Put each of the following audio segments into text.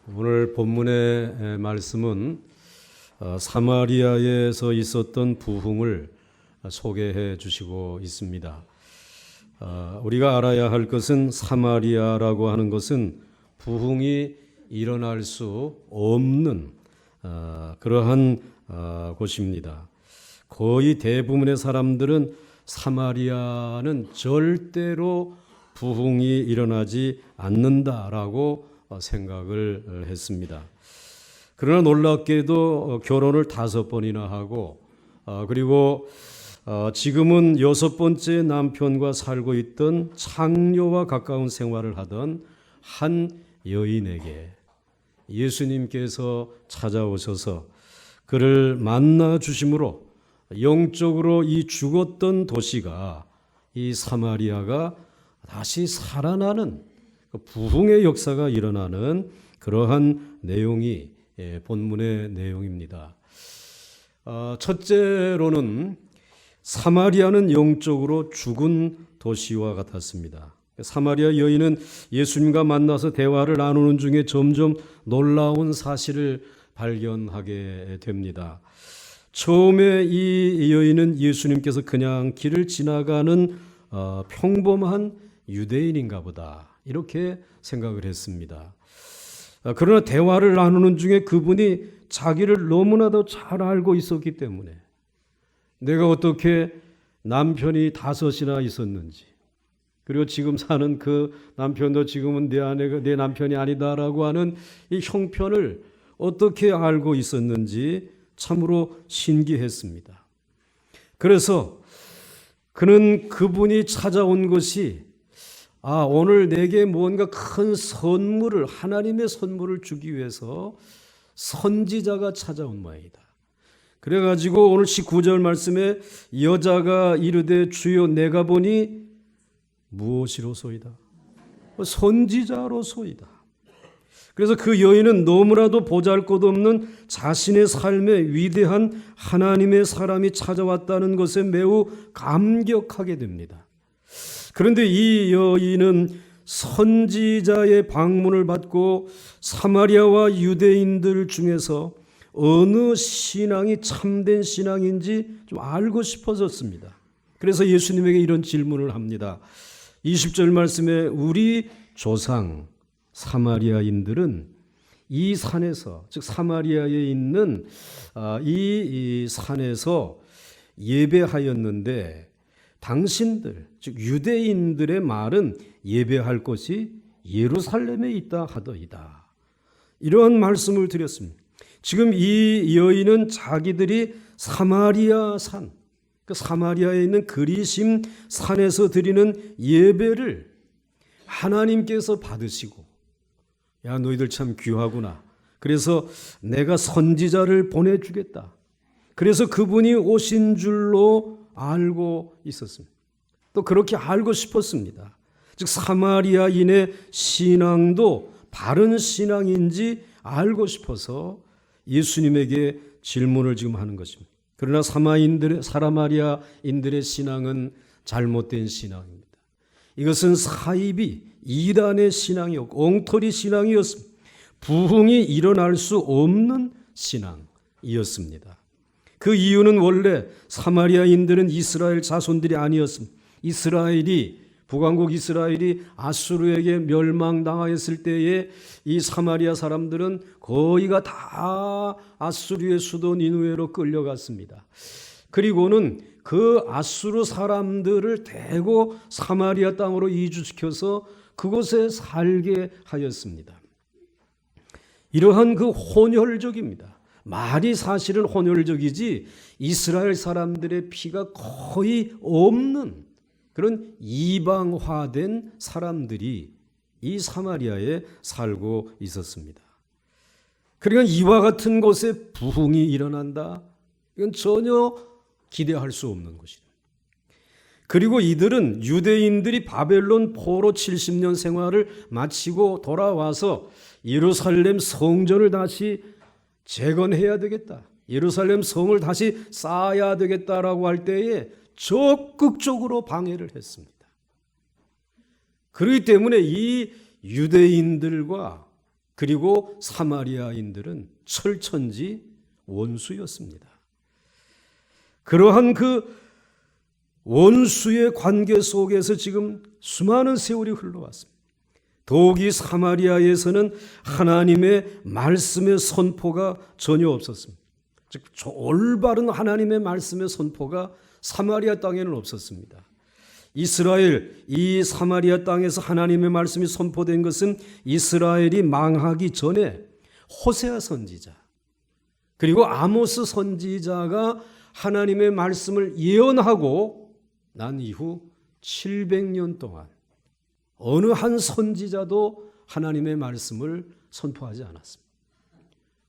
오늘 본문의 말씀은 사마리아에서 있었던 부흥을 소개해 주시고 있습니다. 우리가 알아야 할 것은 사마리아라고 하는 것은 부흥이 일어날 수 없는 그러한 곳입니다. 거의 대부분의 사람들은 사마리아는 절대로 부흥이 일어나지 않는다라고 생각을 했습니다. 그러나 놀랍게도 결혼을 5번이나 하고 그리고 지금은 6번째 남편과 살고 있던 창녀와 가까운 생활을 하던 한 여인에게 예수님께서 찾아오셔서 그를 만나 주심으로 영적으로 이 죽었던 도시가, 이 사마리아가 다시 살아나는 부흥의 역사가 일어나는 그러한 내용이 본문의 내용입니다. 첫째로는 사마리아는 영적으로 죽은 도시와 같았습니다. 사마리아 여인은 예수님과 만나서 대화를 나누는 중에 점점 놀라운 사실을 발견하게 됩니다. 처음에 이 여인은 예수님께서 그냥 길을 지나가는 평범한 유대인인가 보다, 이렇게 생각을 했습니다. 그러나 대화를 나누는 중에 그분이 자기를 너무나도 잘 알고 있었기 때문에 내가 어떻게 남편이 5이나 있었는지, 그리고 지금 사는 그 남편도 지금은 내 남편이 아니다라고 하는 이 형편을 어떻게 알고 있었는지 참으로 신기했습니다. 그래서 그는 그분이 찾아온 것이 오늘 내게 뭔가 큰 선물을, 하나님의 선물을 주기 위해서 선지자가 찾아온 모양이다. 그래가지고 오늘 19절 말씀에 여자가 이르되 주여 내가 보니 무엇이로소이다? 선지자로소이다. 그래서 그 여인은 너무나도 보잘것없는 자신의 삶에 위대한 하나님의 사람이 찾아왔다는 것에 매우 감격하게 됩니다. 그런데 이 여인은 선지자의 방문을 받고 사마리아와 유대인들 중에서 어느 신앙이 참된 신앙인지 좀 알고 싶어졌습니다. 그래서 예수님에게 이런 질문을 합니다. 20절 말씀에 우리 조상 사마리아인들은 이 산에서, 즉 사마리아에 있는 이 산에서 예배하였는데 당신들, 즉 유대인들의 말은 예배할 곳이 예루살렘에 있다 하더이다. 이러한 말씀을 드렸습니다. 지금 이 여인은 자기들이 사마리아 산, 그 사마리아에 있는 그리심 산에서 드리는 예배를 하나님께서 받으시고, 야 너희들 참 귀하구나, 그래서 내가 선지자를 보내주겠다, 그래서 그분이 오신 줄로 알고 있었습니다. 또 그렇게 알고 싶었습니다. 즉 사마리아인의 신앙도 바른 신앙인지 알고 싶어서 예수님에게 질문을 지금 하는 것입니다. 그러나 사마리아인들의 신앙은 잘못된 신앙입니다. 이것은 사이비, 이단의 신앙이었고 엉터리 신앙이었습니다. 부흥이 일어날 수 없는 신앙이었습니다. 그 이유는 원래 사마리아인들은 이스라엘 자손들이 아니었습니다. 북왕국 이스라엘이 아수르에게 멸망당하였을 때에 이 사마리아 사람들은 거의가 다 아수르의 수도 니느웨로 끌려갔습니다. 그리고는 그 아수르 사람들을 대거 사마리아 땅으로 이주시켜서 그곳에 살게 하였습니다. 이러한 그 혼혈적입니다. 말이 사실은 혼혈적이지 이스라엘 사람들의 피가 거의 없는 그런 이방화된 사람들이 이 사마리아에 살고 있었습니다. 그러니까 이와 같은 곳에 부흥이 일어난다, 이건 전혀 기대할 수 없는 것이다. 그리고 이들은 유대인들이 바벨론 포로 70년 생활을 마치고 돌아와서 예루살렘 성전을 다시 재건해야 되겠다, 예루살렘 성을 다시 쌓아야 되겠다라고 할 때에 적극적으로 방해를 했습니다. 그렇기 때문에 이 유대인들과 그리고 사마리아인들은 철천지 원수였습니다. 그러한 그 원수의 관계 속에서 지금 수많은 세월이 흘러왔습니다. 더욱이 사마리아에서는 하나님의 말씀의 선포가 전혀 없었습니다. 즉 올바른 하나님의 말씀의 선포가 사마리아 땅에는 없었습니다. 이스라엘, 이 사마리아 땅에서 하나님의 말씀이 선포된 것은 이스라엘이 망하기 전에 호세아 선지자 그리고 아모스 선지자가 하나님의 말씀을 예언하고 난 이후 700년 동안 어느 한 선지자도 하나님의 말씀을 선포하지 않았습니다.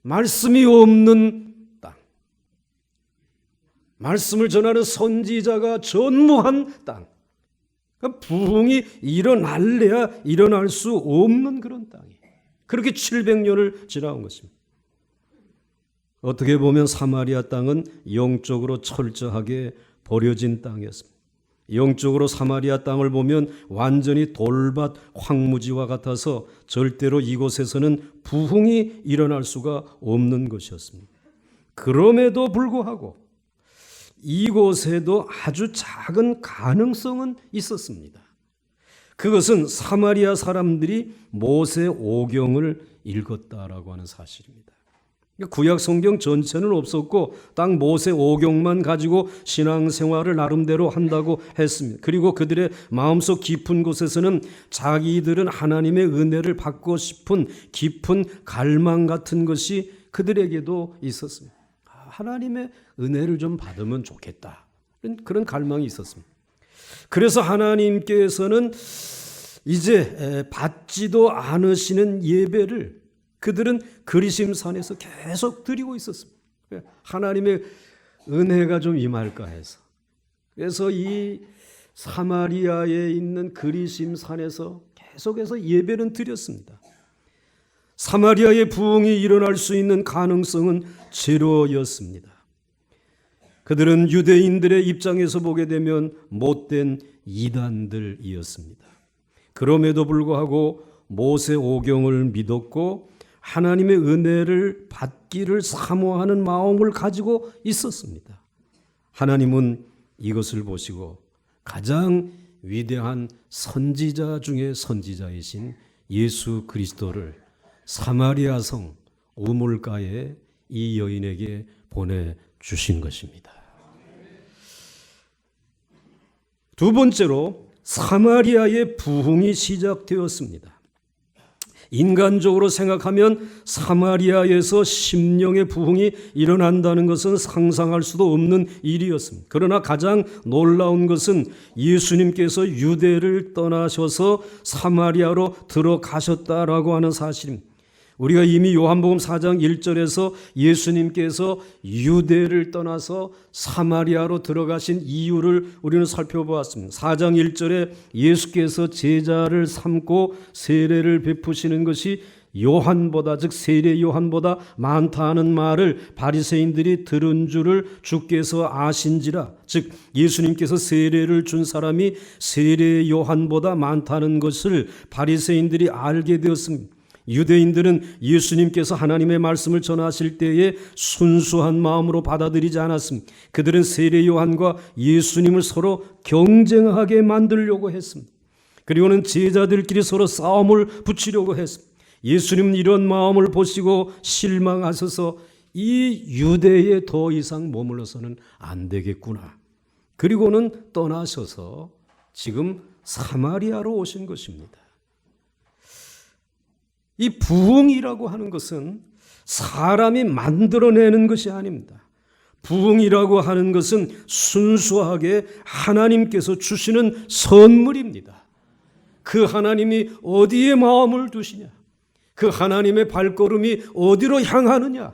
말씀이 없는 땅, 말씀을 전하는 선지자가 전무한 땅, 부흥이 일어날래야 일어날 수 없는 그런 땅이 그렇게 700년을 지나온 것입니다. 어떻게 보면 사마리아 땅은 영적으로 철저하게 버려진 땅이었습니다. 영적으로 사마리아 땅을 보면 완전히 돌밭 황무지와 같아서 절대로 이곳에서는 부흥이 일어날 수가 없는 것이었습니다. 그럼에도 불구하고 이곳에도 아주 작은 가능성은 있었습니다. 그것은 사마리아 사람들이 모세 오경을 읽었다라고 하는 사실입니다. 구약 성경 전체는 없었고 딱 모세 오경만 가지고 신앙생활을 나름대로 한다고 했습니다. 그리고 그들의 마음속 깊은 곳에서는 자기들은 하나님의 은혜를 받고 싶은 깊은 갈망 같은 것이 그들에게도 있었습니다. 하나님의 은혜를 좀 받으면 좋겠다. 그런 갈망이 있었습니다. 그래서 하나님께서는 이제 받지도 않으시는 예배를 그들은 그리심산에서 계속 드리고 있었습니다. 하나님의 은혜가 좀 임할까 해서. 그래서 이 사마리아에 있는 그리심산에서 계속해서 예배는 드렸습니다. 사마리아의 부흥이 일어날 수 있는 가능성은 제로였습니다. 그들은 유대인들의 입장에서 보게 되면 못된 이단들이었습니다. 그럼에도 불구하고 모세 오경을 믿었고 하나님의 은혜를 받기를 사모하는 마음을 가지고 있었습니다. 하나님은 이것을 보시고 가장 위대한 선지자 중에 선지자이신 예수 그리스도를 사마리아 성 우물가에 이 여인에게 보내주신 것입니다. 두 번째로 사마리아의 부흥이 시작되었습니다. 인간적으로 생각하면 사마리아에서 심령의 부흥이 일어난다는 것은 상상할 수도 없는 일이었습니다. 그러나 가장 놀라운 것은 예수님께서 유대를 떠나셔서 사마리아로 들어가셨다라고 하는 사실입니다. 우리가 이미 요한복음 4장 1절에서 예수님께서 유대를 떠나서 사마리아로 들어가신 이유를 우리는 살펴보았습니다. 4장 1절에 예수께서 제자를 삼고 세례를 베푸시는 것이 요한보다 즉 세례 요한보다 많다는 말을 바리새인들이 들은 줄을 주께서 아신지라. 즉 예수님께서 세례를 준 사람이 세례 요한보다 많다는 것을 바리새인들이 알게 되었습니다. 유대인들은 예수님께서 하나님의 말씀을 전하실 때에 순수한 마음으로 받아들이지 않았습니다. 그들은 세례 요한과 예수님을 서로 경쟁하게 만들려고 했습니다. 그리고는 제자들끼리 서로 싸움을 붙이려고 했습니다. 예수님은 이런 마음을 보시고 실망하셔서 이 유대에 더 이상 머물러서는 안 되겠구나. 그리고는 떠나셔서 지금 사마리아로 오신 것입니다. 이 부흥이라고 하는 것은 사람이 만들어내는 것이 아닙니다. 부흥이라고 하는 것은 순수하게 하나님께서 주시는 선물입니다. 그 하나님이 어디에 마음을 두시냐? 그 하나님의 발걸음이 어디로 향하느냐?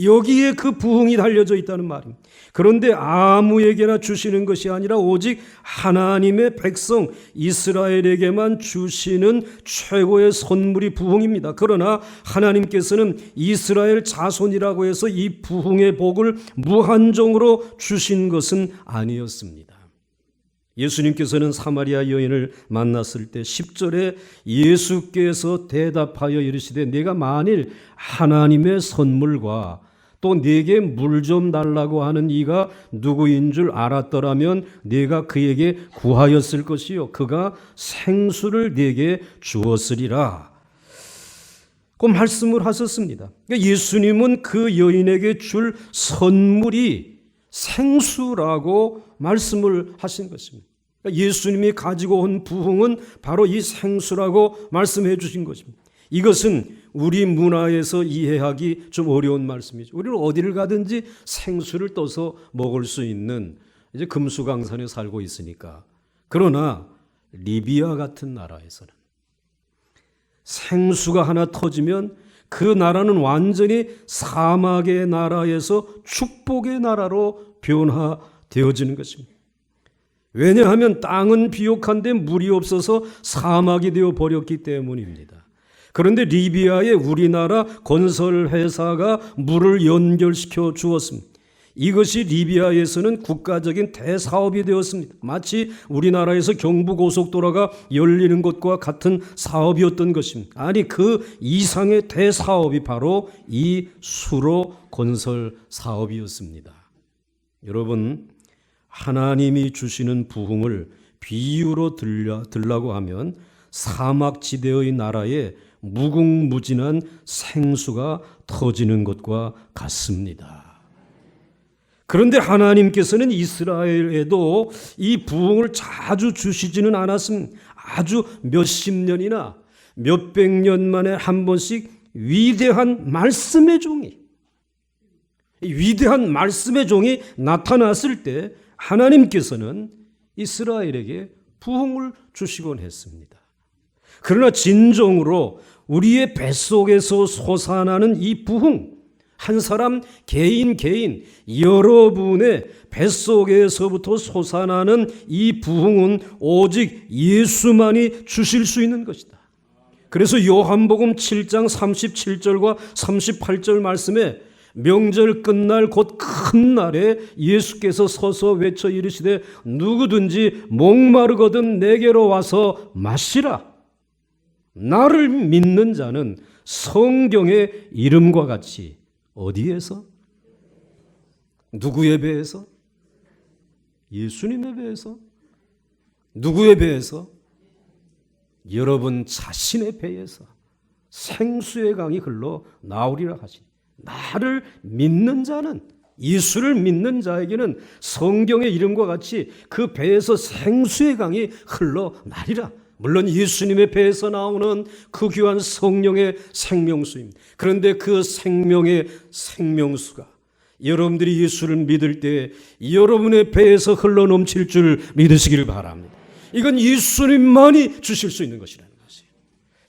여기에 그 부흥이 달려져 있다는 말입니다. 그런데 아무에게나 주시는 것이 아니라 오직 하나님의 백성 이스라엘에게만 주시는 최고의 선물이 부흥입니다. 그러나 하나님께서는 이스라엘 자손이라고 해서 이 부흥의 복을 무한정으로 주신 것은 아니었습니다. 예수님께서는 사마리아 여인을 만났을 때 10절에 예수께서 대답하여 이르시되 네가 만일 하나님의 선물과 또 네게 물 좀 달라고 하는 이가 누구인 줄 알았더라면 네가 그에게 구하였을 것이요 그가 생수를 네게 주었으리라. 그 말씀을 하셨습니다. 예수님은 그 여인에게 줄 선물이 생수라고 말씀을 하신 것입니다. 예수님이 가지고 온 부흥은 바로 이 생수라고 말씀해 주신 것입니다. 이것은 우리 문화에서 이해하기 좀 어려운 말씀이죠. 우리는 어디를 가든지 생수를 떠서 먹을 수 있는 이제 금수강산에 살고 있으니까. 그러나 리비아 같은 나라에서는 생수가 하나 터지면 그 나라는 완전히 사막의 나라에서 축복의 나라로 변화되어지는 것입니다. 왜냐하면 땅은 비옥한데 물이 없어서 사막이 되어 버렸기 때문입니다. 그런데 리비아에 우리나라 건설회사가 물을 연결시켜 주었습니다. 이것이 리비아에서는 국가적인 대사업이 되었습니다. 마치 우리나라에서 경부고속도로가 열리는 것과 같은 사업이었던 것입니다. 아니 그 이상의 대사업이 바로 이 수로 건설 사업이었습니다. 여러분, 하나님이 주시는 부흥을 비유로 들라고 하면 사막지대의 나라에 무궁무진한 생수가 터지는 것과 같습니다. 그런데 하나님께서는 이스라엘에도 이 부흥을 자주 주시지는 않았습니다. 아주 몇십 년이나 몇백 년 만에 한 번씩 위대한 말씀의 종이, 위대한 말씀의 종이 나타났을 때 하나님께서는 이스라엘에게 부흥을 주시곤 했습니다. 그러나 진정으로 우리의 뱃속에서 솟아나는 이 부흥, 한 사람 개인 여러분의 뱃속에서부터 솟아나는 이 부흥은 오직 예수만이 주실 수 있는 것이다. 그래서 요한복음 7장 37절과 38절 말씀에 명절 끝날 곧 큰 날에 예수께서 서서 외쳐 이르시되 누구든지 목마르거든 내게로 와서 마시라. 나를 믿는 자는 성경의 이름과 같이 어디에서? 누구의 배에서? 예수님의 배에서? 누구의 배에서? 여러분 자신의 배에서 생수의 강이 흘러 나오리라 하시니 나를 믿는 자는, 예수를 믿는 자에게는 성경의 이름과 같이 그 배에서 생수의 강이 흘러나리라. 물론 예수님의 배에서 나오는 그 귀한 성령의 생명수입니다. 그런데 그 생명의 생명수가 여러분들이 예수를 믿을 때 여러분의 배에서 흘러넘칠 줄 믿으시기를 바랍니다. 이건 예수님만이 주실 수 있는 것이라는 것이에요.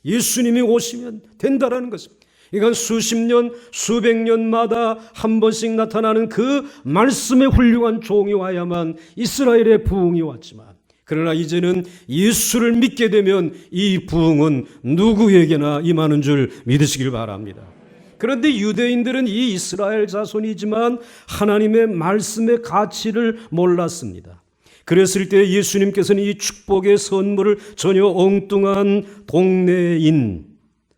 예수님이 오시면 된다라는 것입니다. 이건 수십 년, 수백 년마다 한 번씩 나타나는 그 말씀의 훌륭한 종이 와야만 이스라엘의 부흥이 왔지만, 그러나 이제는 예수를 믿게 되면 이 부흥은 누구에게나 임하는 줄 믿으시길 바랍니다. 그런데 유대인들은 이 이스라엘 자손이지만 하나님의 말씀의 가치를 몰랐습니다. 그랬을 때 예수님께서는 이 축복의 선물을 전혀 엉뚱한 동네인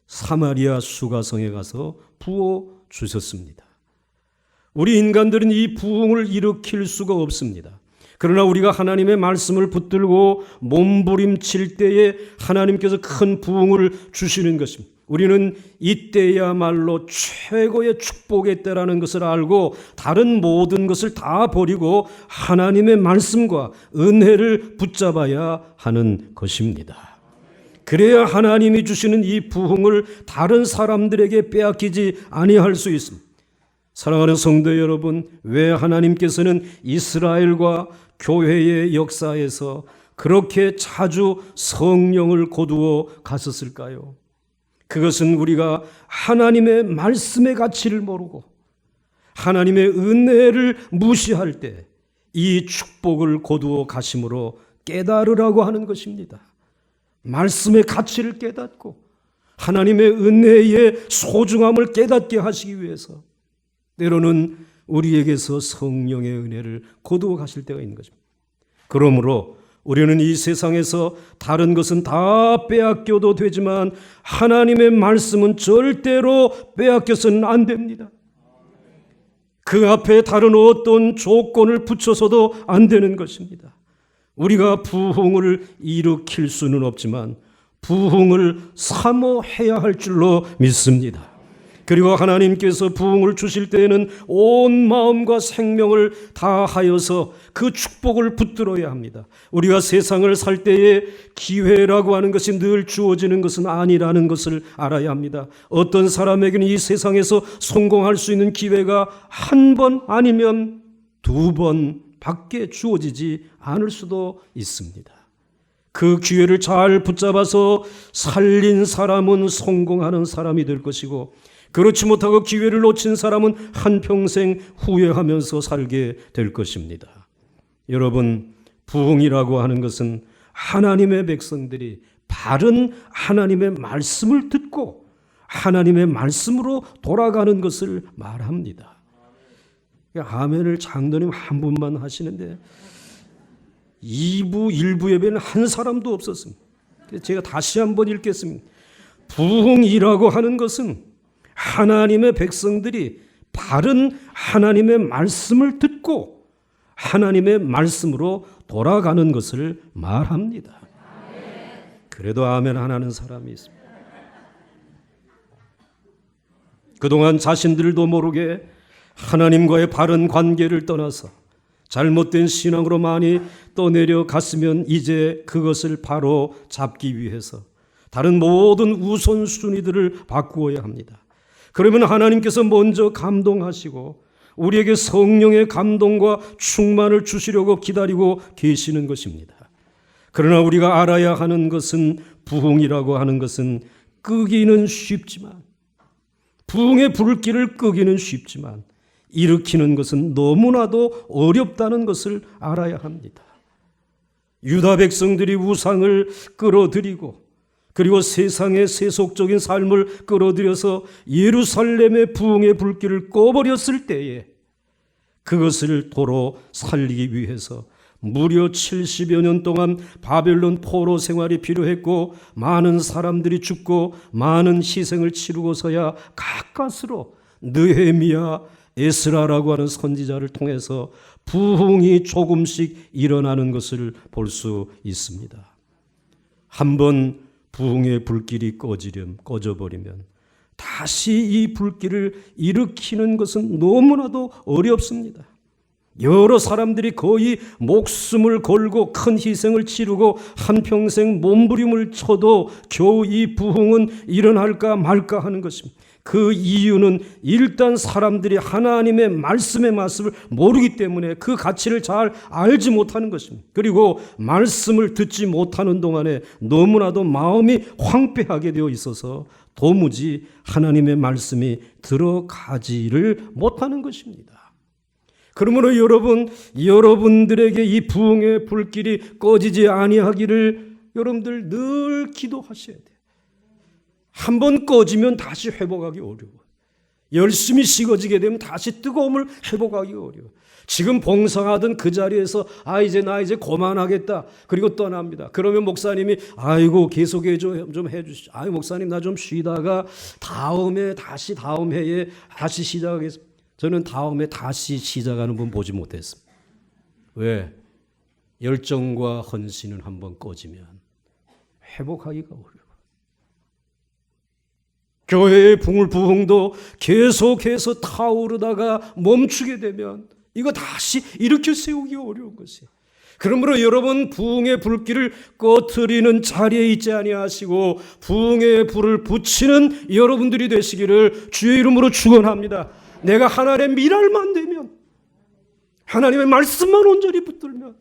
사마리아 수가성에 가서 부어 주셨습니다. 우리 인간들은 이 부흥을 일으킬 수가 없습니다. 그러나 우리가 하나님의 말씀을 붙들고 몸부림칠 때에 하나님께서 큰 부흥을 주시는 것입니다. 우리는 이때야말로 최고의 축복의 때라는 것을 알고 다른 모든 것을 다 버리고 하나님의 말씀과 은혜를 붙잡아야 하는 것입니다. 그래야 하나님이 주시는 이 부흥을 다른 사람들에게 빼앗기지 아니할 수 있습니다. 사랑하는 성도 여러분, 왜 하나님께서는 이스라엘과 교회의 역사에서 그렇게 자주 성령을 거두어 갔었을까요? 그것은 우리가 하나님의 말씀의 가치를 모르고 하나님의 은혜를 무시할 때 이 축복을 거두어 가심으로 깨달으라고 하는 것입니다. 말씀의 가치를 깨닫고 하나님의 은혜의 소중함을 깨닫게 하시기 위해서 때로는 우리에게서 성령의 은혜를 거두어 가실 때가 있는 것입니다. 그러므로 우리는 이 세상에서 다른 것은 다 빼앗겨도 되지만 하나님의 말씀은 절대로 빼앗겨서는 안 됩니다. 그 앞에 다른 어떤 조건을 붙여서도 안 되는 것입니다. 우리가 부흥을 일으킬 수는 없지만 부흥을 사모해야 할 줄로 믿습니다. 그리고 하나님께서 부흥을 주실 때에는 온 마음과 생명을 다하여서 그 축복을 붙들어야 합니다. 우리가 세상을 살 때에 기회라고 하는 것이 늘 주어지는 것은 아니라는 것을 알아야 합니다. 어떤 사람에게는 이 세상에서 성공할 수 있는 기회가 한 번 아니면 두 번 밖에 주어지지 않을 수도 있습니다. 그 기회를 잘 붙잡아서 살린 사람은 성공하는 사람이 될 것이고, 그렇지 못하고 기회를 놓친 사람은 한평생 후회하면서 살게 될 것입니다. 여러분, 부흥이라고 하는 것은 하나님의 백성들이 바른 하나님의 말씀을 듣고 하나님의 말씀으로 돌아가는 것을 말합니다. 아멘을 장로님 한 분만 하시는데 2부, 1부 예배는 한 사람도 없었습니다. 제가 다시 한번 읽겠습니다. 부흥이라고 하는 것은 하나님의 백성들이 바른 하나님의 말씀을 듣고 하나님의 말씀으로 돌아가는 것을 말합니다. 그래도 아멘 안 하는 사람이 있습니다. 그동안 자신들도 모르게 하나님과의 바른 관계를 떠나서 잘못된 신앙으로 많이 떠내려갔으면 이제 그것을 바로 잡기 위해서 다른 모든 우선순위들을 바꾸어야 합니다. 그러면 하나님께서 먼저 감동하시고 우리에게 성령의 감동과 충만을 주시려고 기다리고 계시는 것입니다. 그러나 우리가 알아야 하는 것은 부흥이라고 하는 것은 끄기는 쉽지만, 부흥의 불길을 끄기는 쉽지만 일으키는 것은 너무나도 어렵다는 것을 알아야 합니다. 유다 백성들이 우상을 끌어들이고 그리고 세상의 세속적인 삶을 끌어들여서 예루살렘의 부흥의 불길을 꺼버렸을 때에 그것을 도로 살리기 위해서 무려 70여 년 동안 바벨론 포로 생활이 필요했고 많은 사람들이 죽고 많은 희생을 치르고서야 가까스로 느헤미야, 에스라라고 하는 선지자를 통해서 부흥이 조금씩 일어나는 것을 볼 수 있습니다. 한번 부흥의 불길이 꺼져버리면 다시 이 불길을 일으키는 것은 너무나도 어렵습니다. 여러 사람들이 거의 목숨을 걸고 큰 희생을 치르고 한평생 몸부림을 쳐도 겨우 이 부흥은 일어날까 말까 하는 것입니다. 그 이유는 일단 사람들이 하나님의 말씀의 맛을 모르기 때문에 그 가치를 잘 알지 못하는 것입니다. 그리고 말씀을 듣지 못하는 동안에 너무나도 마음이 황폐하게 되어 있어서 도무지 하나님의 말씀이 들어가지를 못하는 것입니다. 그러므로 여러분들에게 이 부흥의 불길이 꺼지지 아니하기를 여러분들 늘 기도하셔야 돼요. 한번 꺼지면 다시 회복하기 어려워. 열심히 식어지게 되면 다시 뜨거움을 회복하기 어려워. 지금 봉사하던 그 자리에서 나 이제 그만하겠다. 그리고 떠납니다. 그러면 목사님이 아이고 계속해 좀 해주시죠. 목사님 나 좀 쉬다가 다음 해에 다시 시작하겠습니다. 저는 다음에 다시 시작하는 분 보지 못했습니다. 왜? 열정과 헌신은 한번 꺼지면 회복하기가 어려워. 교회의 부흥도 계속해서 타오르다가 멈추게 되면 이거 다시 일으켜 세우기 어려운 것이에요. 그러므로 여러분 부흥의 불길을 꺼트리는 자리에 있지 아니하시고 부흥의 불을 붙이는 여러분들이 되시기를 주의 이름으로 축원합니다. 내가 하나님의 미랄만 되면, 하나님의 말씀만 온전히 붙들면,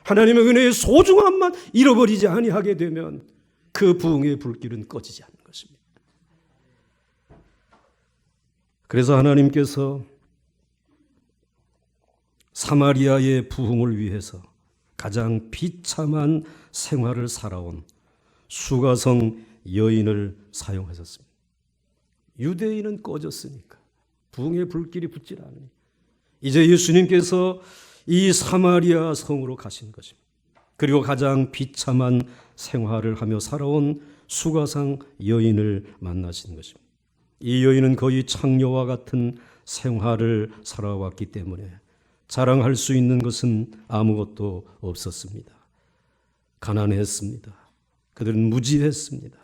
하나님의 은혜의 소중함만 잃어버리지 아니하게 되면 그 부흥의 불길은 꺼지지 않는 것입니다. 그래서 하나님께서 사마리아의 부흥을 위해서 가장 비참한 생활을 살아온 수가성 여인을 사용하셨습니다. 유대인은 꺼졌으니까 부흥의 불길이 붙질 않으니 이제 예수님께서 이 사마리아 성으로 가신 것입니다. 그리고 가장 비참한 생활을 하며 살아온 수가상 여인을 만나신 것입니다. 이 여인은 거의 창녀와 같은 생활을 살아왔기 때문에 자랑할 수 있는 것은 아무것도 없었습니다. 가난했습니다. 그들은 무지했습니다.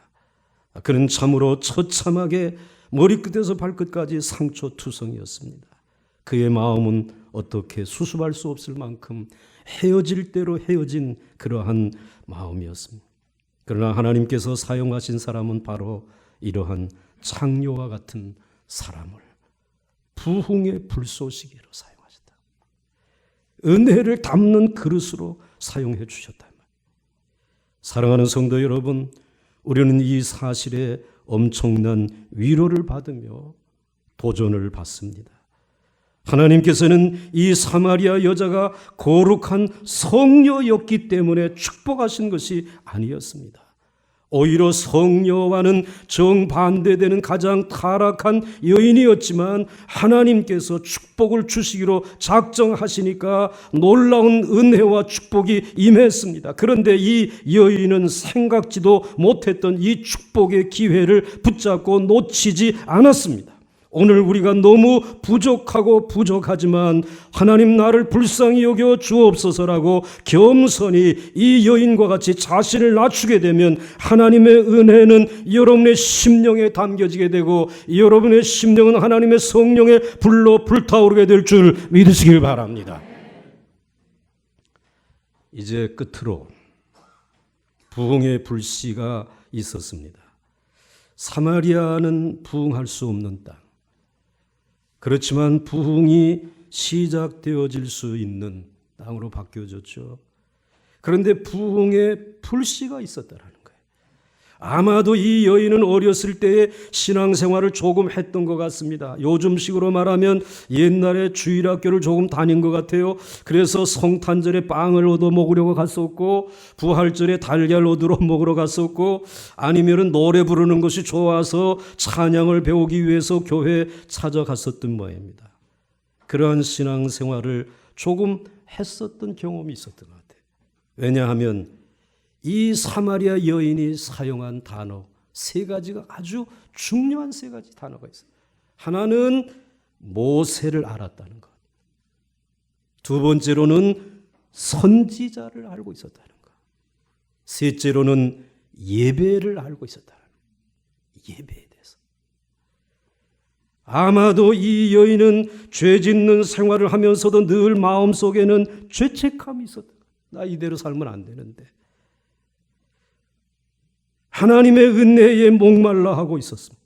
그는 참으로 처참하게 머리끝에서 발끝까지 상처투성이었습니다. 그의 마음은 어떻게 수습할 수 없을 만큼 헤어질 대로 헤어진 그러한 마음이었습니다. 그러나 하나님께서 사용하신 사람은 바로 이러한 창녀와 같은 사람을 부흥의 불쏘시개로 사용하셨다. 은혜를 담는 그릇으로 사용해 주셨다. 사랑하는 성도 여러분, 우리는 이 사실에 엄청난 위로를 받으며 도전을 받습니다. 하나님께서는 이 사마리아 여자가 거룩한 성녀였기 때문에 축복하신 것이 아니었습니다. 오히려 성녀와는 정반대되는 가장 타락한 여인이었지만 하나님께서 축복을 주시기로 작정하시니까 놀라운 은혜와 축복이 임했습니다. 그런데 이 여인은 생각지도 못했던 이 축복의 기회를 붙잡고 놓치지 않았습니다. 오늘 우리가 너무 부족하고 부족하지만 하나님 나를 불쌍히 여겨 주옵소서라고 겸손히 이 여인과 같이 자신을 낮추게 되면 하나님의 은혜는 여러분의 심령에 담겨지게 되고 여러분의 심령은 하나님의 성령의 불로 불타오르게 될 줄 믿으시길 바랍니다. 이제 끝으로 부흥의 불씨가 있었습니다. 사마리아는 부흥할 수 없는 땅. 그렇지만 부흥이 시작되어질 수 있는 땅으로 바뀌어졌죠. 그런데 부흥의 불씨가 있었다라는 거예요. 아마도 이 여인은 어렸을 때에 신앙생활을 조금 했던 것 같습니다. 요즘식으로 말하면 옛날에 주일학교를 조금 다닌 것 같아요. 그래서 성탄절에 빵을 얻어 먹으려고 갔었고 부활절에 달걀 얻으러 먹으러 갔었고 아니면은 노래 부르는 것이 좋아서 찬양을 배우기 위해서 교회에 찾아갔었던 모양입니다. 그러한 신앙생활을 조금 했었던 경험이 있었던 것 같아요. 왜냐하면 이 사마리아 여인이 사용한 단어 세 가지가 아주 중요한 세 가지 단어가 있어요. 하나는 모세를 알았다는 것. 두 번째로는 선지자를 알고 있었다는 것. 셋째로는 예배를 알고 있었다는 것. 예배에 대해서. 아마도 이 여인은 죄 짓는 생활을 하면서도 늘 마음속에는 죄책감이 있었다. 나 이대로 살면 안 되는데. 하나님의 은혜에 목말라 하고 있었습니다.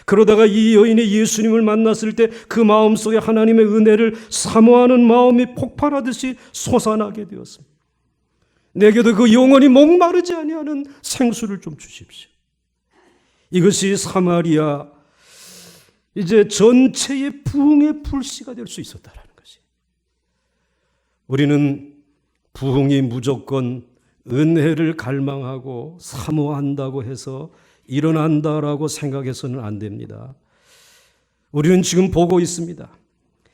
그러다가 이 여인이 예수님을 만났을 때 그 마음속에 하나님의 은혜를 사모하는 마음이 폭발하듯이 솟아나게 되었습니다. 내게도 그 영원히 목마르지 아니하는 생수를 좀 주십시오. 이것이 사마리아 이제 전체의 부흥의 불씨가 될 수 있었다라는 것이. 우리는 부흥이 무조건 은혜를 갈망하고 사모한다고 해서 일어난다라고 생각해서는 안 됩니다. 우리는 지금 보고 있습니다.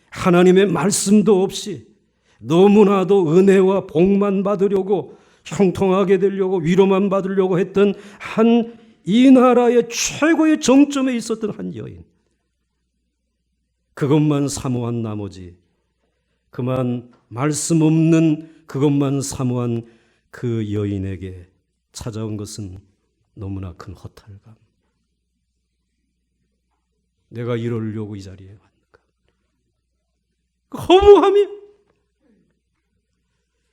하나님의 말씀도 없이 너무나도 은혜와 복만 받으려고 형통하게 되려고 위로만 받으려고 했던 이 나라의 최고의 정점에 있었던 한 여인. 그것만 사모한 나머지 그만 말씀 없는 그것만 사모한 그 여인에게 찾아온 것은 너무나 큰 허탈감. 내가 이러려고 이 자리에 왔는가. 그 허무함이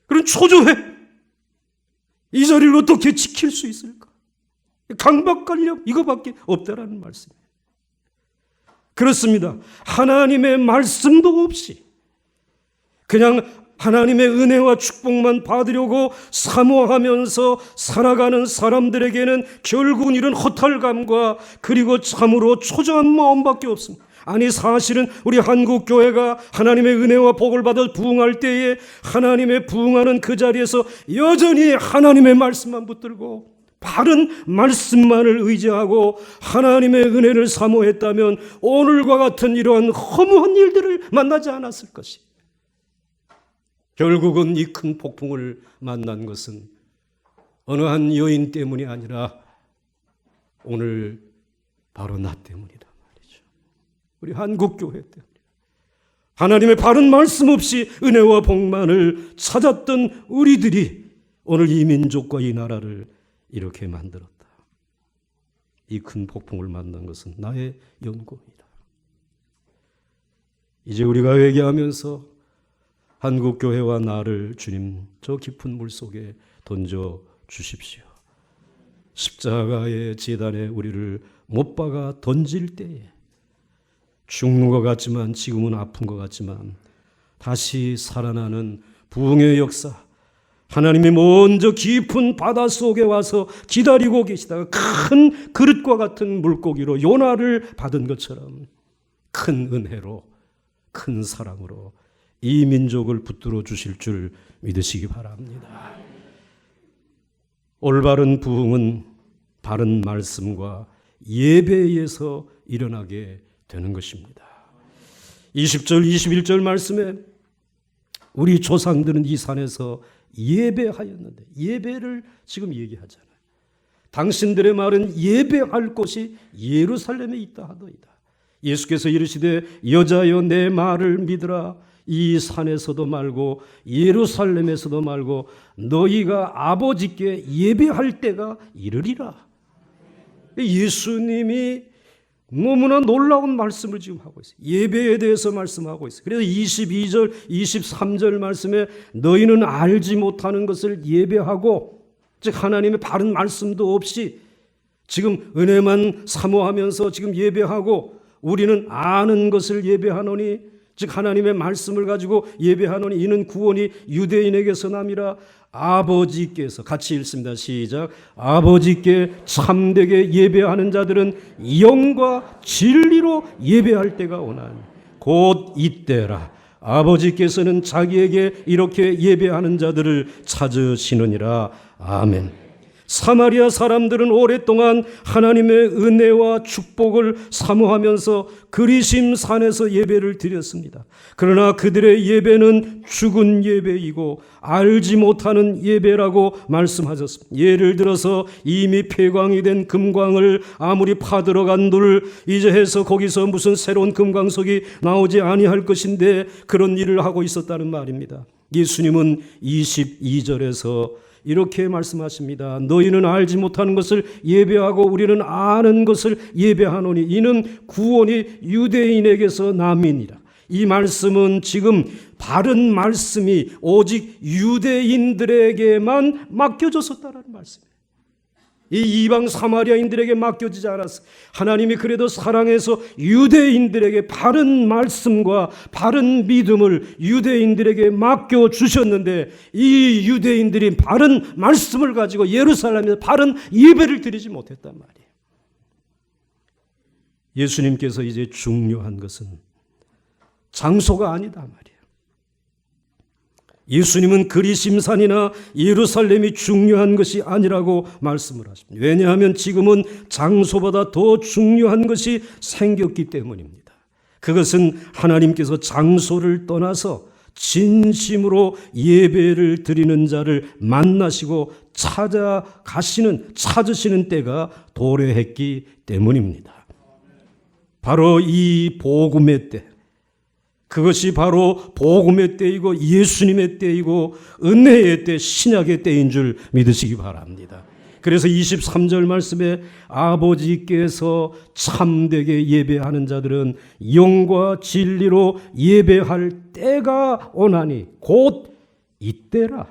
그런 초조해. 이 자리를 어떻게 지킬 수 있을까? 강박관념 이거밖에 없다라는 말씀이에요. 그렇습니다. 하나님의 말씀도 없이 그냥 하나님의 은혜와 축복만 받으려고 사모하면서 살아가는 사람들에게는 결국은 이런 허탈감과 그리고 참으로 초조한 마음밖에 없습니다. 아니 사실은 우리 한국교회가 하나님의 은혜와 복을 받아 부흥할 때에 하나님의 부흥하는 그 자리에서 여전히 하나님의 말씀만 붙들고 바른 말씀만을 의지하고 하나님의 은혜를 사모했다면 오늘과 같은 이러한 허무한 일들을 만나지 않았을 것이. 결국은 이 큰 폭풍을 만난 것은 어느 한 여인 때문이 아니라 오늘 바로 나 때문이다 말이죠. 우리 한국교회 때문에 하나님의 바른 말씀 없이 은혜와 복만을 찾았던 우리들이 오늘 이 민족과 이 나라를 이렇게 만들었다. 이 큰 폭풍을 만난 것은 나의 연고입니다. 이제 우리가 회개하면서 한국교회와 나를 주님 저 깊은 물속에 던져 주십시오. 십자가의 제단에 우리를 못 박아 던질 때에 죽는 것 같지만, 지금은 아픈 것 같지만 다시 살아나는 부흥의 역사, 하나님이 먼저 깊은 바닷속에 와서 기다리고 계시다가 큰 그릇과 같은 물고기로 요나를 받은 것처럼 큰 은혜로, 큰 사랑으로 이 민족을 붙들어 주실 줄 믿으시기 바랍니다. 올바른 부흥은 바른 말씀과 예배에서 일어나게 되는 것입니다. 20절, 21절 말씀에 우리 조상들은 이 산에서 예배하였는데, 예배를 지금 얘기하잖아요. 당신들의 말은 예배할 곳이 예루살렘에 있다 하더이다. 예수께서 이르시되 여자여 내 말을 믿으라. 이 산에서도 말고 예루살렘에서도 말고 너희가 아버지께 예배할 때가 이르리라. 예수님이 너무나 놀라운 말씀을 지금 하고 있어요. 예배에 대해서 말씀하고 있어요. 그래서 22절, 23절 말씀에 너희는 알지 못하는 것을 예배하고, 즉 하나님의 바른 말씀도 없이 지금 은혜만 사모하면서 지금 예배하고, 우리는 아는 것을 예배하노니, 즉 하나님의 말씀을 가지고 예배하노니 이는 구원이 유대인에게서 남이라. 아버지께서, 같이 읽습니다. 시작. 아버지께 참되게 예배하는 자들은 영과 진리로 예배할 때가 오나니 곧 이때라. 아버지께서는 자기에게 이렇게 예배하는 자들을 찾으시느니라. 아멘. 사마리아 사람들은 오랫동안 하나님의 은혜와 축복을 사모하면서 그리심 산에서 예배를 드렸습니다. 그러나 그들의 예배는 죽은 예배이고 알지 못하는 예배라고 말씀하셨습니다. 예를 들어서 이미 폐광이 된 금광을 아무리 파들어간들 이제 해서 거기서 무슨 새로운 금광석이 나오지 아니할 것인데 그런 일을 하고 있었다는 말입니다. 예수님은 22절에서 이렇게 말씀하십니다. 너희는 알지 못하는 것을 예배하고 우리는 아는 것을 예배하노니 이는 구원이 유대인에게서 남이니라. 이 말씀은 지금 바른 말씀이 오직 유대인들에게만 맡겨졌었다는 말씀이에요. 이 이방 사마리아인들에게 맡겨지지 않았어요. 하나님이 그래도 사랑해서 유대인들에게 바른 말씀과 바른 믿음을 유대인들에게 맡겨주셨는데 이 유대인들이 바른 말씀을 가지고 예루살렘에서 바른 예배를 드리지 못했단 말이에요. 예수님께서 이제 중요한 것은 장소가 아니다 말이에요. 예수님은 그리심산이나 예루살렘이 중요한 것이 아니라고 말씀을 하십니다. 왜냐하면 지금은 장소보다 더 중요한 것이 생겼기 때문입니다. 그것은 하나님께서 장소를 떠나서 진심으로 예배를 드리는 자를 만나시고 찾으시는 때가 도래했기 때문입니다. 바로 이 복음의 때, 그것이 바로 복음의 때이고 예수님의 때이고 은혜의 때, 신약의 때인 줄 믿으시기 바랍니다. 그래서 23절 말씀에 아버지께서 참되게 예배하는 자들은 영과 진리로 예배할 때가 오나니 곧 이때라.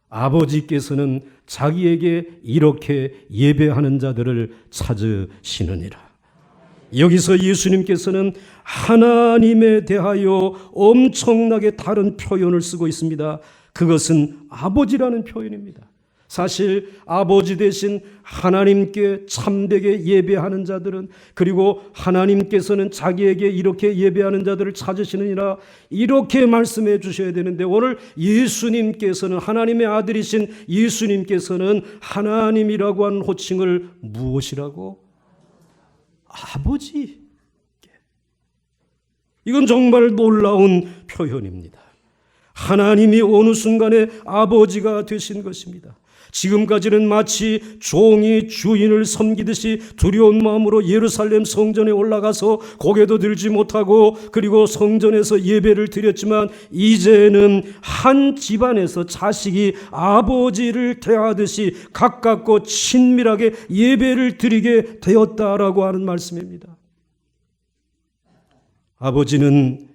아버지께서는 자기에게 이렇게 예배하는 자들을 찾으시느니라. 여기서 예수님께서는 하나님에 대하여 엄청나게 다른 표현을 쓰고 있습니다. 그것은 아버지라는 표현입니다. 사실 아버지 대신 하나님께 참되게 예배하는 자들은, 그리고 하나님께서는 자기에게 이렇게 예배하는 자들을 찾으시느니라, 이렇게 말씀해 주셔야 되는데 오늘 예수님께서는, 하나님의 아들이신 예수님께서는 하나님이라고 하는 호칭을 무엇이라고? 아버지. 이건 정말 놀라운 표현입니다. 하나님이 어느 순간에 아버지가 되신 것입니다. 지금까지는 마치 종이 주인을 섬기듯이 두려운 마음으로 예루살렘 성전에 올라가서 고개도 들지 못하고 그리고 성전에서 예배를 드렸지만, 이제는 한 집안에서 자식이 아버지를 대하듯이 가깝고 친밀하게 예배를 드리게 되었다라고 하는 말씀입니다. 아버지는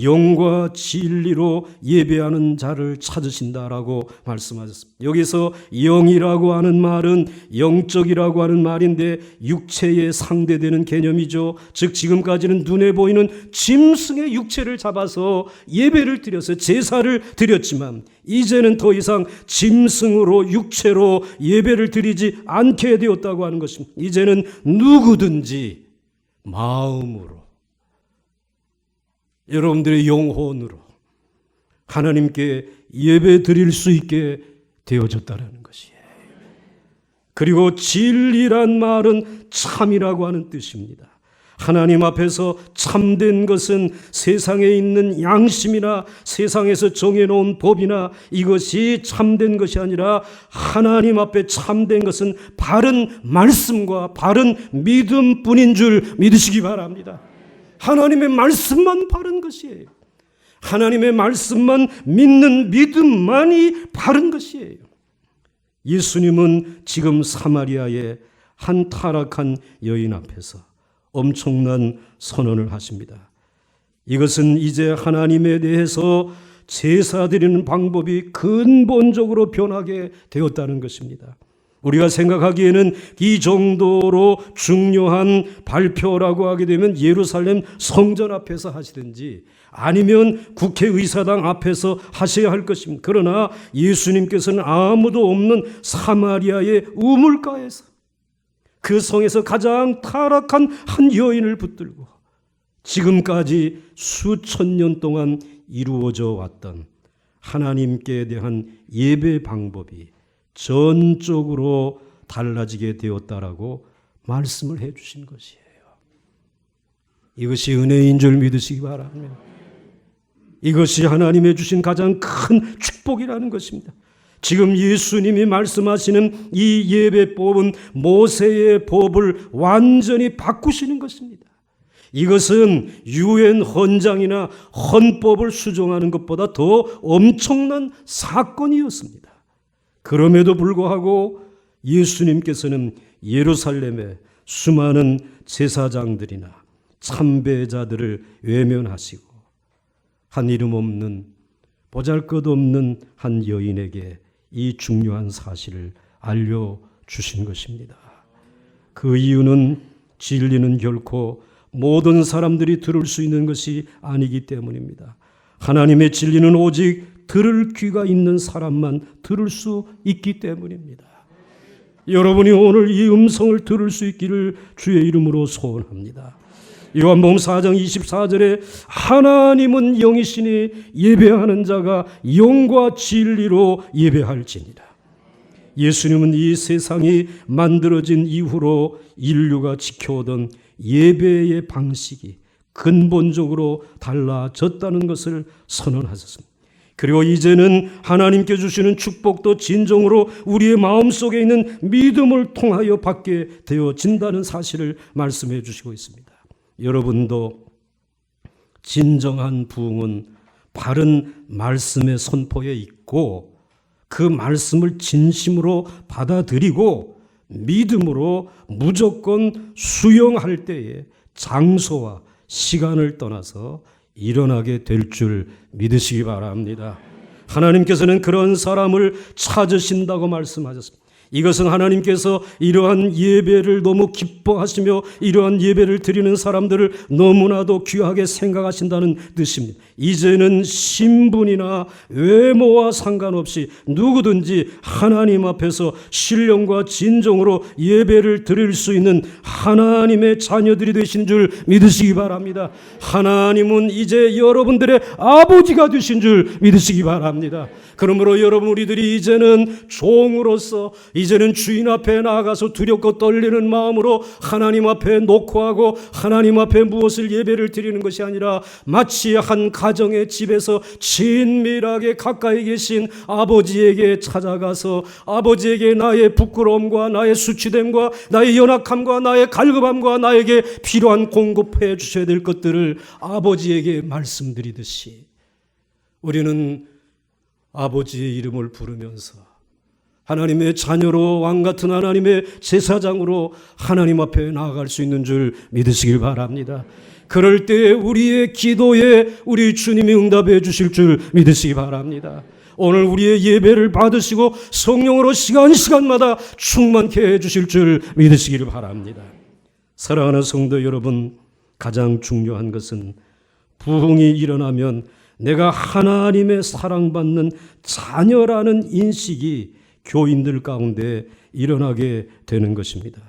영과 진리로 예배하는 자를 찾으신다라고 말씀하셨습니다. 여기서 영이라고 하는 말은 영적이라고 하는 말인데 육체에 상대되는 개념이죠. 즉 지금까지는 눈에 보이는 짐승의 육체를 잡아서 예배를 드려서 제사를 드렸지만, 이제는 더 이상 짐승으로 육체로 예배를 드리지 않게 되었다고 하는 것입니다. 이제는 누구든지 마음으로, 여러분들의 영혼으로 하나님께 예배 드릴 수 있게 되어졌다는 것이에요. 그리고 진리란 말은 참이라고 하는 뜻입니다. 하나님 앞에서 참된 것은 세상에 있는 양심이나 세상에서 정해놓은 법이나 이것이 참된 것이 아니라, 하나님 앞에 참된 것은 바른 말씀과 바른 믿음뿐인 줄 믿으시기 바랍니다. 하나님의 말씀만 바른 것이에요. 하나님의 말씀만 믿는 믿음만이 바른 것이에요. 예수님은 지금 사마리아의 한 타락한 여인 앞에서 엄청난 선언을 하십니다. 이것은 이제 하나님에 대해서 제사 드리는 방법이 근본적으로 변하게 되었다는 것입니다. 우리가 생각하기에는 이 정도로 중요한 발표라고 하게 되면 예루살렘 성전 앞에서 하시든지 아니면 국회의사당 앞에서 하셔야 할 것입니다. 그러나 예수님께서는 아무도 없는 사마리아의 우물가에서, 그 성에서 가장 타락한 한 여인을 붙들고 지금까지 수천 년 동안 이루어져 왔던 하나님께 대한 예배 방법이 전적으로 달라지게 되었다라고 말씀을 해 주신 것이에요. 이것이 은혜인 줄 믿으시기 바랍니다. 이것이 하나님의 주신 가장 큰 축복이라는 것입니다. 지금 예수님이 말씀하시는 이 예배법은 모세의 법을 완전히 바꾸시는 것입니다. 이것은 유엔 헌장이나 헌법을 수정하는 것보다 더 엄청난 사건이었습니다. 그럼에도 불구하고 예수님께서는 예루살렘의 수많은 제사장들이나 참배자들을 외면하시고 한 이름 없는 보잘것없는 한 여인에게 이 중요한 사실을 알려주신 것입니다. 그 이유는 진리는 결코 모든 사람들이 들을 수 있는 것이 아니기 때문입니다. 하나님의 진리는 오직 들을 귀가 있는 사람만 들을 수 있기 때문입니다. 여러분이 오늘 이 음성을 들을 수 있기를 주의 이름으로 소원합니다. 요한복음 4장 24절에 하나님은 영이시니 예배하는 자가 영과 진리로 예배할지니라. 예수님은 이 세상이 만들어진 이후로 인류가 지켜오던 예배의 방식이 근본적으로 달라졌다는 것을 선언하셨습니다. 그리고 이제는 하나님께 주시는 축복도 진정으로 우리의 마음속에 있는 믿음을 통하여 받게 되어진다는 사실을 말씀해 주시고 있습니다. 여러분도 진정한 부흥은 바른 말씀의 선포에 있고 그 말씀을 진심으로 받아들이고 믿음으로 무조건 수용할 때에 장소와 시간을 떠나서 일어나게 될 줄 믿으시기 바랍니다. 하나님께서는 그런 사람을 찾으신다고 말씀하셨습니다. 이것은 하나님께서 이러한 예배를 너무 기뻐하시며 이러한 예배를 드리는 사람들을 너무나도 귀하게 생각하신다는 뜻입니다. 이제는 신분이나 외모와 상관없이 누구든지 하나님 앞에서 신령과 진정으로 예배를 드릴 수 있는 하나님의 자녀들이 되신 줄 믿으시기 바랍니다. 하나님은 이제 여러분들의 아버지가 되신 줄 믿으시기 바랍니다. 그러므로 여러분 우리들이 이제는 종으로서 이제는 주인 앞에 나아가서 두렵고 떨리는 마음으로 하나님 앞에 녹화하고 하나님 앞에 무엇을 예배를 드리는 것이 아니라 마치 한 가정의 집에서 친밀하게 가까이 계신 아버지에게 찾아가서 아버지에게 나의 부끄러움과 나의 수치됨과 나의 연약함과 나의 갈급함과 나에게 필요한 공급해 주셔야 될 것들을 아버지에게 말씀드리듯이 우리는 아버지의 이름을 부르면서 하나님의 자녀로 왕같은 하나님의 제사장으로 하나님 앞에 나아갈 수 있는 줄 믿으시길 바랍니다. 그럴 때 우리의 기도에 우리 주님이 응답해 주실 줄 믿으시기 바랍니다. 오늘 우리의 예배를 받으시고 성령으로 시간마다 충만케 해 주실 줄 믿으시기를 바랍니다. 사랑하는 성도 여러분, 가장 중요한 것은 부흥이 일어나면 내가 하나님의 사랑받는 자녀라는 인식이 교인들 가운데 일어나게 되는 것입니다.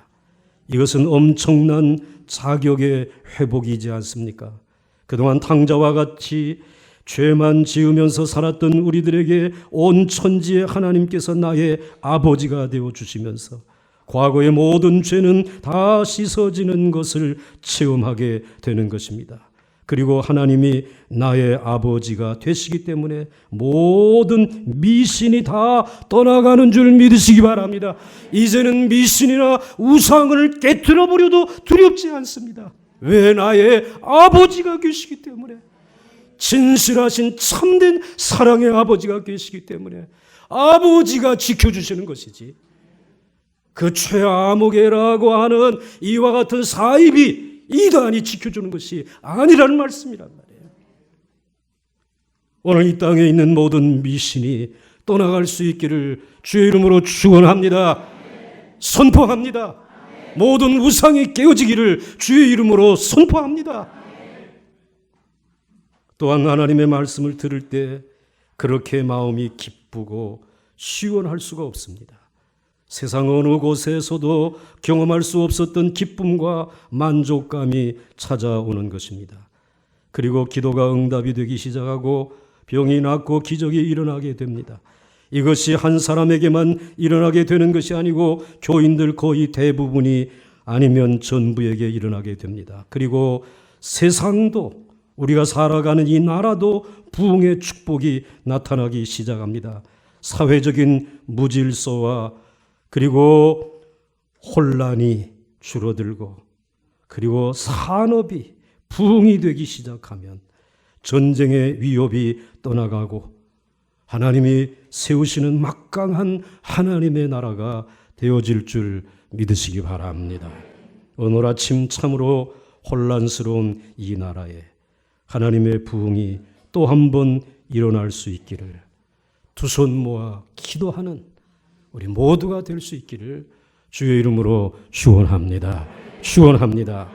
이것은 엄청난 자격의 회복이지 않습니까? 그동안 탕자와 같이 죄만 지으면서 살았던 우리들에게 온 천지의 하나님께서 나의 아버지가 되어 주시면서 과거의 모든 죄는 다 씻어지는 것을 체험하게 되는 것입니다. 그리고 하나님이 나의 아버지가 되시기 때문에 모든 미신이 다 떠나가는 줄 믿으시기 바랍니다. 이제는 미신이나 우상을 깨트려 버려도 두렵지 않습니다. 왜? 나의 아버지가 계시기 때문에. 진실하신 참된 사랑의 아버지가 계시기 때문에 아버지가 지켜주시는 것이지, 그 최아무개라고 하는 이와 같은 사입이 이단이 지켜주는 것이 아니라는 말씀이란 말이에요. 오늘 이 땅에 있는 모든 미신이 떠나갈 수 있기를 주의 이름으로 축원합니다. 선포합니다. 모든 우상이 깨어지기를 주의 이름으로 선포합니다. 또한 하나님의 말씀을 들을 때 그렇게 마음이 기쁘고 시원할 수가 없습니다. 세상 어느 곳에서도 경험할 수 없었던 기쁨과 만족감이 찾아오는 것입니다. 그리고 기도가 응답이 되기 시작하고 병이 낫고 기적이 일어나게 됩니다. 이것이 한 사람에게만 일어나게 되는 것이 아니고 교인들 거의 대부분이 아니면 전부에게 일어나게 됩니다. 그리고 세상도, 우리가 살아가는 이 나라도 부흥의 축복이 나타나기 시작합니다. 사회적인 무질서와 그리고 혼란이 줄어들고 그리고 산업이 부흥이 되기 시작하면 전쟁의 위협이 떠나가고 하나님이 세우시는 막강한 하나님의 나라가 되어질 줄 믿으시기 바랍니다. 오늘 아침 참으로 혼란스러운 이 나라에 하나님의 부흥이 또 한 번 일어날 수 있기를 두 손 모아 기도하는 우리 모두가 될 수 있기를 주의 이름으로 축원합니다. 축원합니다.